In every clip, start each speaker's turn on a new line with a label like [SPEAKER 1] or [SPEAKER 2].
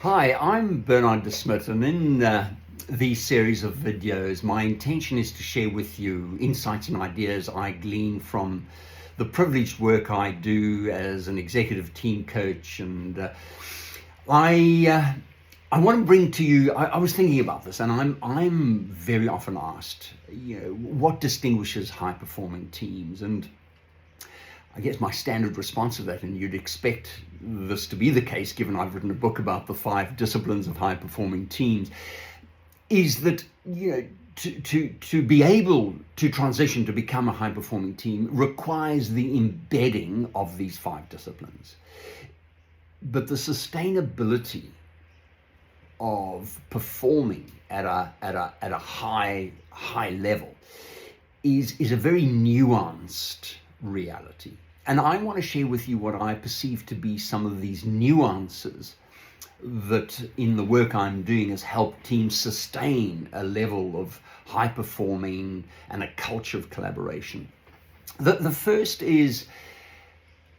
[SPEAKER 1] Hi, I'm Bernard de Smet, and in these series of videos, my intention is to share with you insights and ideas I glean from the privileged work I do as an executive team coach. And I want to bring to you. I was thinking about this, and I'm very often asked, what distinguishes high performing teams? And I guess my standard response to that, and you'd expect this to be the case given I've written a book about the 5 disciplines of high performing teams, is that to be able to transition to become a high performing team requires the embedding of these 5 disciplines. But the sustainability of performing at a high level is a very nuanced reality. And I want to share with you what I perceive to be some of these nuances that in the work I'm doing has helped teams sustain a level of high performing and a culture of collaboration. The first is,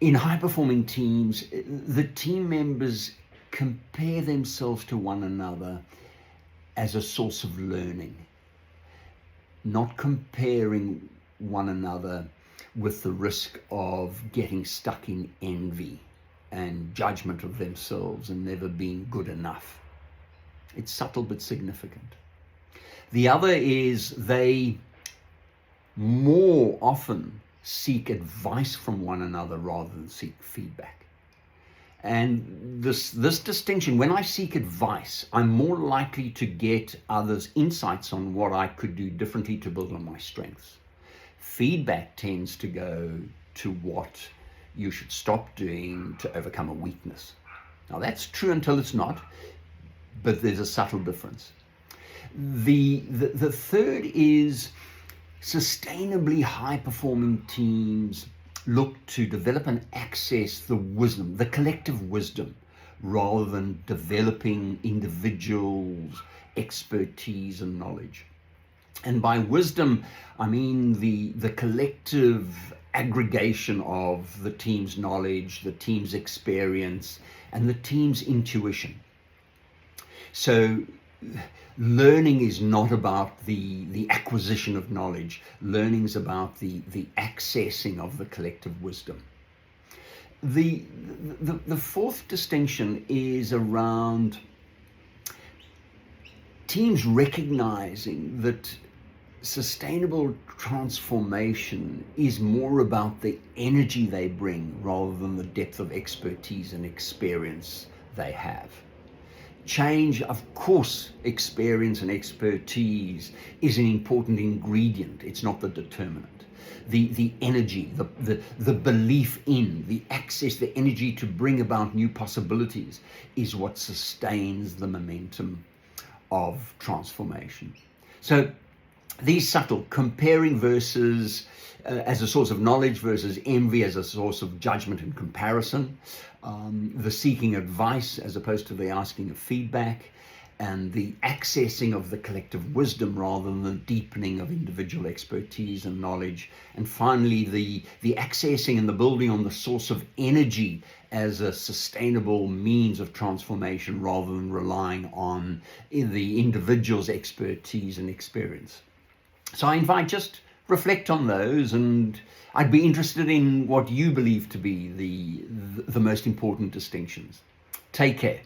[SPEAKER 1] in high performing teams, the team members compare themselves to one another as a source of learning, not comparing one another with the risk of getting stuck in envy and judgment of themselves and never being good enough. It's subtle but significant. The other is they more often seek advice from one another rather than seek feedback. And this distinction, when I seek advice, I'm more likely to get others' insights on what I could do differently to build on my strengths. Feedback tends to go to what you should stop doing to overcome a weakness. Now that's true until it's not, but there's a subtle difference. The third is sustainably high performing teams look to develop and access the wisdom, the collective wisdom, rather than developing individuals' expertise and knowledge. And by wisdom, I mean the collective aggregation of the team's knowledge, the team's experience, and the team's intuition. So learning is not about the acquisition of knowledge. Learning is about the accessing of the collective wisdom. The fourth distinction is around teams recognizing that sustainable transformation is more about the energy they bring rather than the depth of expertise and experience they have. Change, of course, experience and expertise is an important ingredient. It's not the determinant. The energy, the belief in, the access, the energy to bring about new possibilities is what sustains the momentum of transformation. So these subtle comparing versus as a source of knowledge versus envy as a source of judgment and comparison, the seeking advice as opposed to the asking of feedback, and the accessing of the collective wisdom rather than the deepening of individual expertise and knowledge, and finally the accessing and the building on the source of energy as a sustainable means of transformation rather than relying on the individual's expertise and experience. So I invite, just reflect on those, and I'd be interested in what you believe to be the most important distinctions. Take care.